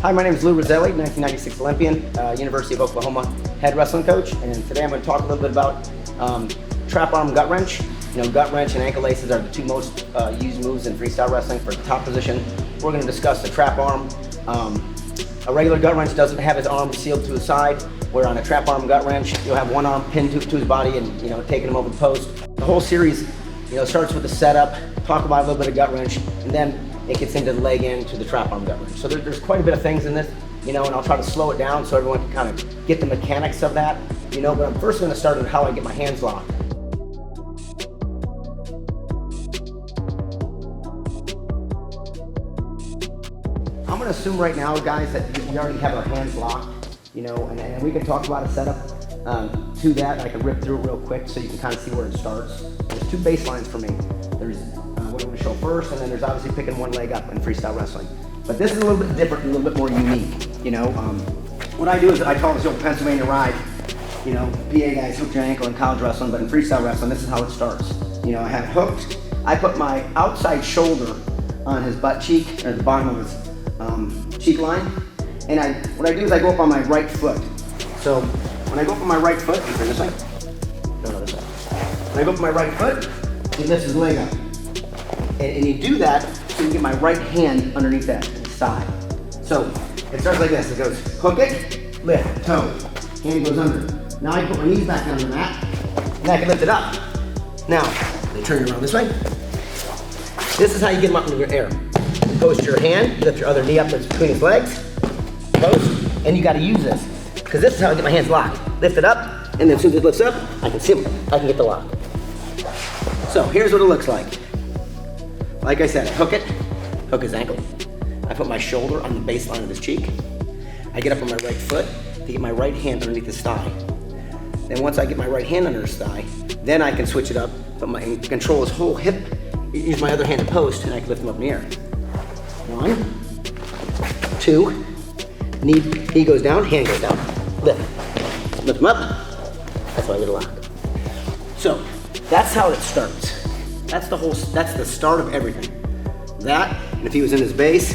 Hi, my name is Lou Rosselli, 1996 Olympian, University of Oklahoma head wrestling coach, and today I'm going to talk a little bit about trap arm gut wrench. You know, gut wrench and ankle laces are the two most used moves in freestyle wrestling for the top position. We're going to discuss the trap arm. A regular gut wrench doesn't have his arm sealed to the side, where on a trap arm gut wrench, you'll have one arm pinned to his body and, you know, taking him over the post. The whole series, you know, starts with the setup, talk about a little bit of gut wrench, and then it gets into the leg in to the trap arm gut wrench. So there's quite a bit of things in this, you know, and I'll try to slow it down so everyone can kind of get the mechanics of that, you know, but I'm first going to start with how I get my hands locked. I'm going to assume right now, guys, that you already have our hands locked, you know, and we can talk about a setup to that. I can rip through it real quick so you can kind of see where it starts. There's two baselines for me. There's what I'm going to show first, and then there's obviously picking one leg up in freestyle wrestling. But this is a little bit different, a little bit more unique, you know. What I do is I call this the old Pennsylvania ride. You know, PA guys hook your ankle in college wrestling, but in freestyle wrestling, this is how it starts. You know, I have it hooked. I put my outside shoulder on his butt cheek, or the bottom of his cheek line, and what I do is I go up on my right foot. So when I go up on my right foot, you turn this way. No, this way. When I go up on my right foot, he lifts his leg up. And you do that so you get my right hand underneath that side. So it starts like this. It goes hook it, lift, toe, hand goes under. Now I put my knees back under that, and I can lift it up. Now, they turn it around this way. This is how you get him up in your air. You post your hand, lift your other knee up that's between his legs, post, and you gotta use this. Because this is how I get my hands locked. Lift it up, and then as soon as it lifts up, I can see him. I can get the lock. So here's what it looks like. Like I said, I hook it, hook his ankle. I put my shoulder on the baseline of his cheek. I get up on my right foot to get my right hand underneath his thigh. Then once I get my right hand under his thigh, then I can switch it up, control his whole hip, use my other hand to post, and I can lift him up in the air. 1, 2, knee goes down, hand goes down, lift him up. That's how I get a lock. So that's how it starts. That's the start of everything. That, and if he was in his base,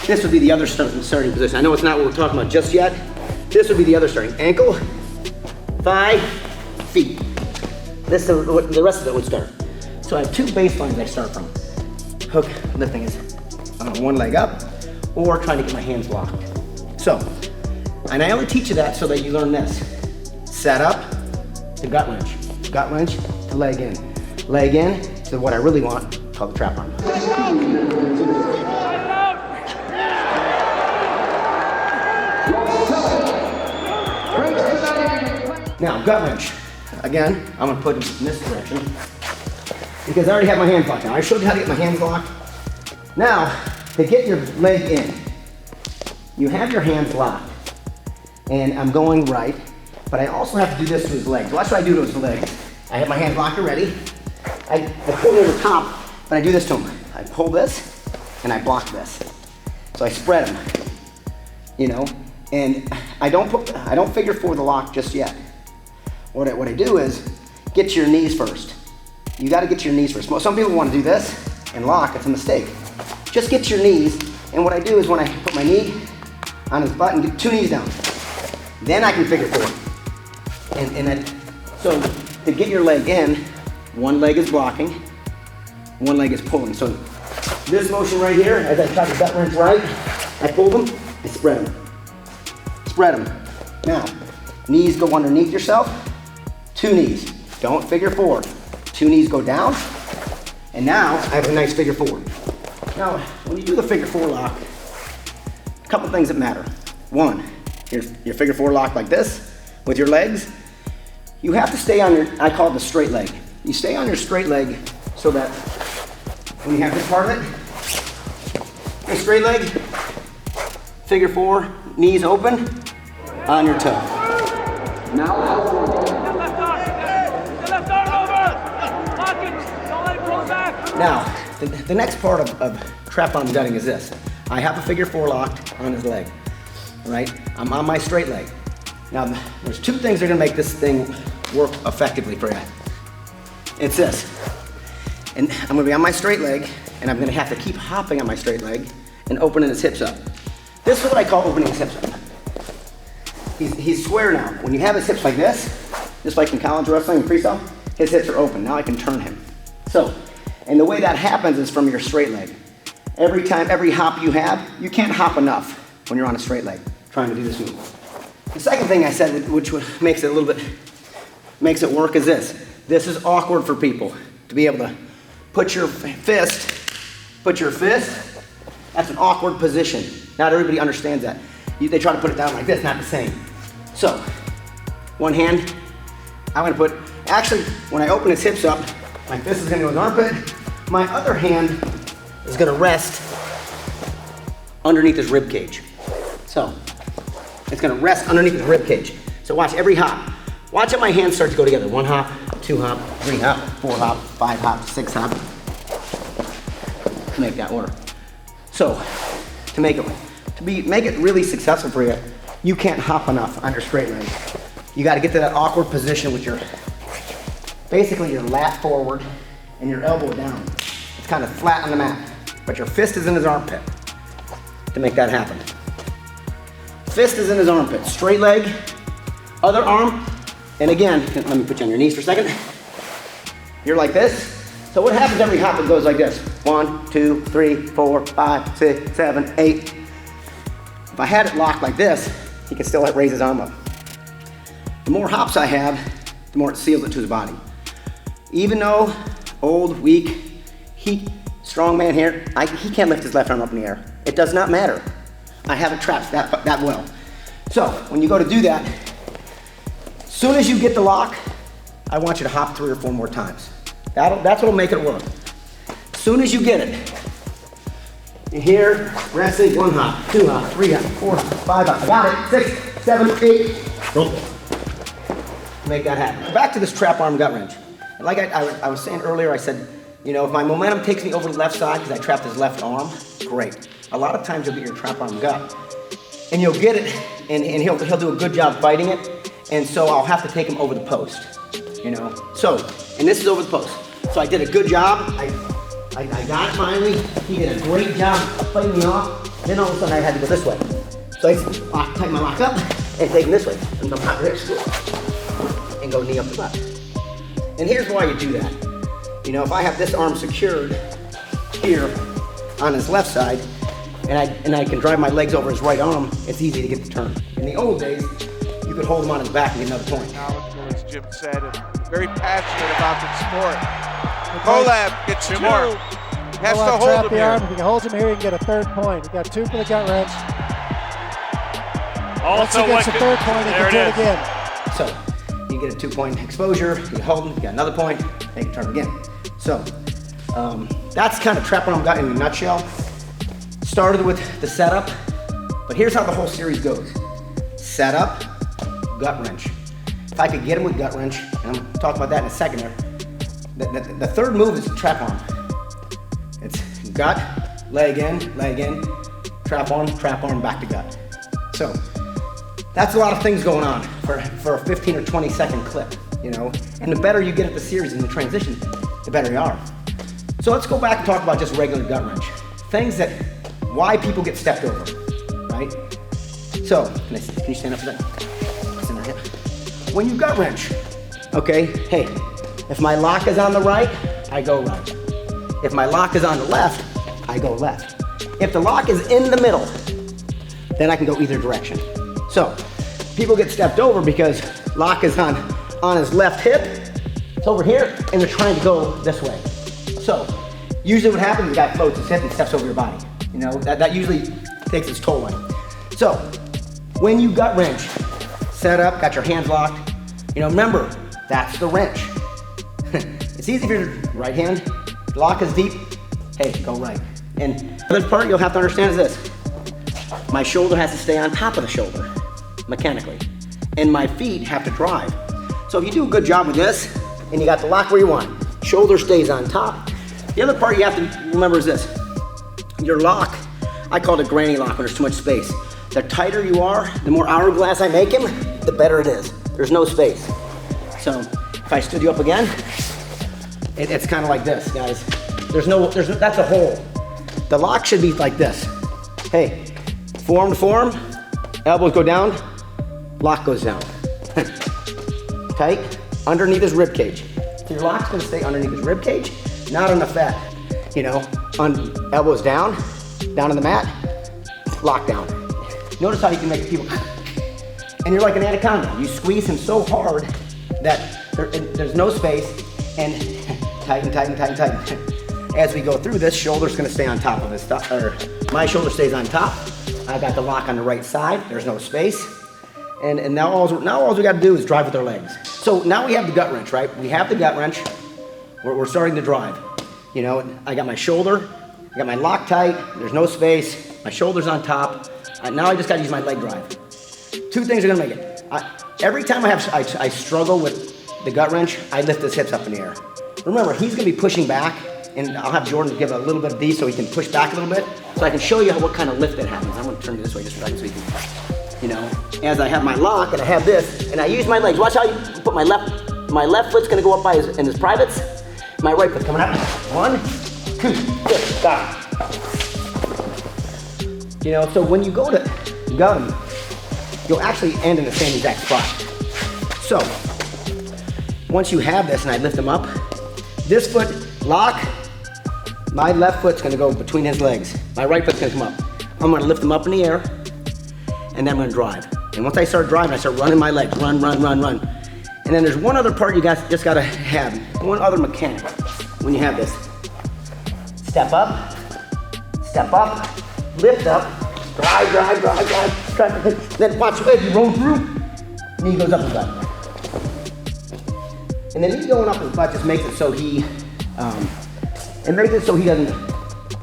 this would be the other starting position. I know it's not what we're talking about just yet. This would be the other starting. Ankle, thigh, feet. This is what the rest of it would start. So I have two baselines I start from. Hook, lifting his one leg up, or trying to get my hands locked. So, and I only teach you that so that you learn this. Set up to gut wrench to leg in. Leg in to what I really want, called the trap arm. Now, gut wrench. Again, I'm gonna put it in this direction because I already have my hands locked now. I showed you how to get my hands locked. Now, to get your leg in, you have your hands locked, and I'm going right, but I also have to do this to his legs. Watch what I do to his legs. I have my hands locked already. I pull it over the top, but I do this to him. I pull this, and I block this. So I spread him, you know, and I don't figure four the lock just yet. What I do is get to your knees first. You got to get to your knees first. Some people want to do this and lock. It's a mistake. Just get to your knees, and what I do is when I put my knee on his butt and get two knees down, then I can figure four. So to get your leg in, one leg is blocking, one leg is pulling. So this motion right here, as I try to gut wrench right, I pull them, I spread them. Spread them. Now, knees go underneath yourself, two knees. Don't figure four. Two knees go down, and now I have a nice figure four. Now, when you do the figure four lock, a couple things that matter. One, your figure four lock like this, with your legs, you have to stay on your, I call it the straight leg. You stay on your straight leg so that when you have this part of it, your straight leg, figure four, knees open, on your toe. Now, the next part of trap arm gutting is this. I have a figure four locked on his leg, right? I'm on my straight leg. Now, there's two things that are gonna make this thing work effectively for you. It's this. And I'm gonna be on my straight leg, and I'm gonna have to keep hopping on my straight leg and opening his hips up. This is what I call opening his hips up. He's square now. When you have his hips like this, just like in college wrestling and freestyle, his hips are open. Now I can turn him. So, and the way that happens is from your straight leg. Every time, every hop you have, you can't hop enough when you're on a straight leg trying to do this move. The second thing I said, which makes it a little bit, makes it work, is this. This is awkward for people to be able to put your fist, that's an awkward position. Not everybody understands that. They try to put it down like this, not the same. So, one hand, I'm gonna put, actually, when I open his hips up, like this is gonna go his armpit, my other hand is gonna rest underneath his rib cage. So, it's gonna rest underneath his rib cage. So watch every hop. Watch how my hands start to go together. 1 hop, 2 hop, 3 hop, 4 hop, 5 hop, 6 hop. To make that work. So, to make it really successful for you, you can't hop enough on your straight leg. You gotta get to that awkward position with your, basically your lat forward and your elbow down. It's kind of flat on the mat, but your fist is in his armpit to make that happen. Fist is in his armpit, straight leg, other arm, and again, let me put you on your knees for a second. You're like this. So what happens every hop? It goes like this. 1, 2, 3, 4, 5, 6, 7, 8. If I had it locked like this, he can still raise his arm up. The more hops I have, the more it seals it to his body. Even though old, weak, strong man here, he can't lift his left arm up in the air. It does not matter. I have it trapped that well. So when you go to do that, as soon as you get the lock, I want you to hop 3 or 4 more times. That's what'll make it work. As soon as you get it, you're here, resting, 1 hop, 2 hop, 3 hop, 4 hop, 5 hop. I got it. 6, 7, 8. Roll. Make that happen. Back to this trap arm gut wrench. Like I was saying earlier, I said, you know, if my momentum takes me over the left side because I trapped his left arm, great. A lot of times you'll get your trap arm gut, and you'll get it, and he'll do a good job fighting it, and so I'll have to take him over the post, you know. So, and this is over the post. So I did a good job. I got it finally. He did a great job fighting me off. Then all of a sudden I had to go this way. So I tighten my lock up and take him this way. And go hot rips and go knee up the butt. And here's why you do that. You know, if I have this arm secured here on his left side, and I can drive my legs over his right arm, it's easy to get the turn. In the old days, you could hold him on his back and get another point. Knowledgeable, as Jim said, and very passionate about the sport. Kolab gets 2 more. Has to hold him here. If he holds him here, he can get a 3rd point. He got 2 for the gut wrench. Also, once he gets a 3rd point, he can do it again. So, you get a 2-point exposure, you hold him, you got another point, then you can turn again. So, that's kind of trap arm gut in a nutshell. Started with the setup, but here's how the whole series goes. Setup, gut wrench. If I could get him with gut wrench, and I'm gonna talk about that in a second there, the 3rd move is trap arm. It's gut, leg in, trap arm, back to gut. So, that's a lot of things going on for a 15 or 20 second clip, you know? And the better you get at the series in the transition, the better you are. So let's go back and talk about just regular gut wrench. Things that, why people get stepped over, right? So, can you stand up for that? Stand right here. When you gut wrench, okay, hey, if my lock is on the right, I go right. If my lock is on the left, I go left. If the lock is in the middle, then I can go either direction. So, people get stepped over because lock is on his left hip, it's over here, and they're trying to go this way. So, usually what happens, the guy floats his hip and steps over your body. You know, that usually takes its toll on you. So, when you gut wrench, set up, got your hands locked, you know, remember, that's the wrench. It's easy if your right hand, lock is deep, hey, go right. And the other part you'll have to understand is this. My shoulder has to stay on top of the shoulder, mechanically. And my feet have to drive. So if you do a good job with this, and you got the lock where you want, shoulder stays on top. The other part you have to remember is this. Your lock, I call it a granny lock when there's too much space. The tighter you are, the more hourglass I make him, the better it is. There's no space. So if I stood you up again, it's kind of like this, guys. That's a hole. The lock should be like this. Hey, Form to form, elbows go down, lock goes down. Tight, underneath his rib cage. So your lock's gonna stay underneath his rib cage, not on the fat. You know, on elbows down on the mat, lock down. Notice how you can make people, and you're like an anaconda. You squeeze him so hard that there's no space, and tighten. As we go through this, shoulder's gonna stay on top of his stuff, or my shoulder stays on top. I got the lock on the right side, there's no space. And now all we gotta do is drive with our legs. So now we have the gut wrench, right? We have the gut wrench, we're starting to drive. You know, I got my shoulder, I got my lock tight, there's no space, my shoulder's on top. Now I just gotta use my leg drive. Two things are gonna make it. Every time I struggle with the gut wrench, I lift his hips up in the air. Remember, he's gonna be pushing back, and I'll have Jordan give a little bit of these so he can push back a little bit, so I can show you what kind of lift that happens. I'm gonna turn it this way just for a second so you can, you know, as I have my lock and I have this, and I use my legs. Watch how you put my left foot's gonna go up in his privates, my right foot coming up. 1, 2, 3, got it. You know, so when you go to gut him, you'll actually end in the same exact spot. So, once you have this and I lift him up, this foot, lock, my left foot's gonna go between his legs. My right foot's gonna come up. I'm gonna lift him up in the air, and then I'm gonna drive. And once I start driving, I start running my legs, run. And then there's one other part you guys just gotta have, one other mechanic when you have this. Step up, lift up, drive. Then watch as you roll through, knee goes up his butt. And then knee going up his butt just makes it so he doesn't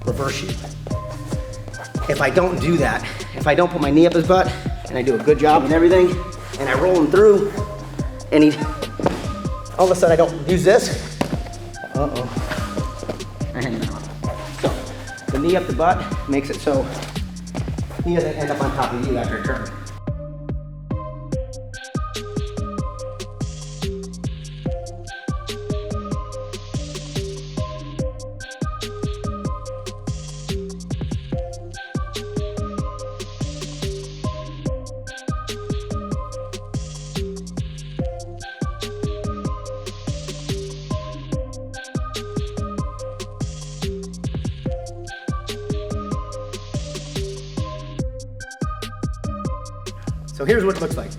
reverse you. If I don't do that, if I don't put my knee up his butt, and I do a good job and everything, and I roll him through, and all of a sudden I don't use this, I hang him out. So, the knee up the butt makes it so he doesn't end up on top of you after a turn. So here's what it looks like.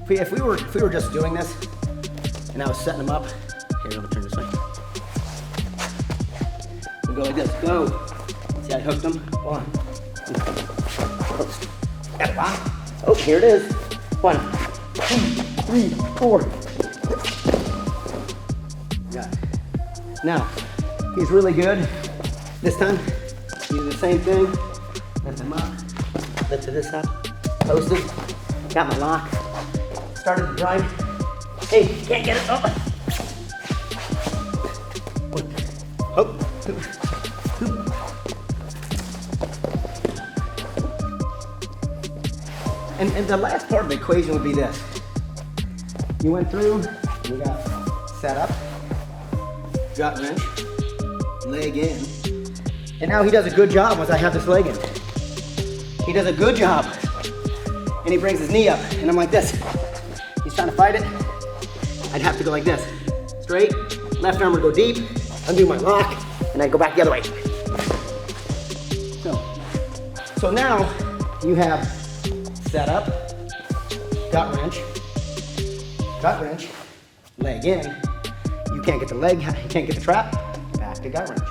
If we were just doing this, and I was setting them up, here, let me turn this way. We go like this, go. See, I hooked them. 1, 2, got it, wow. Oh, here it is. 1, 2, 3, 4. Got it. Now, he's really good. This time, do the same thing. Lift him up, lift this up, post it. Got my lock, started to drive. Hey, can't get it. Oh. And the last part of the equation would be this. You went through, you got set up, gut wrench, leg in, and now he does a good job once I have this leg in. He does a good job. And he brings his knee up, and I'm like this. He's trying to fight it. I'd have to go like this. Straight, left arm would go deep, undo my lock, and I'd go back the other way. So now you have set up, gut wrench, leg in. You can't get the leg, you can't get the trap, back to gut wrench.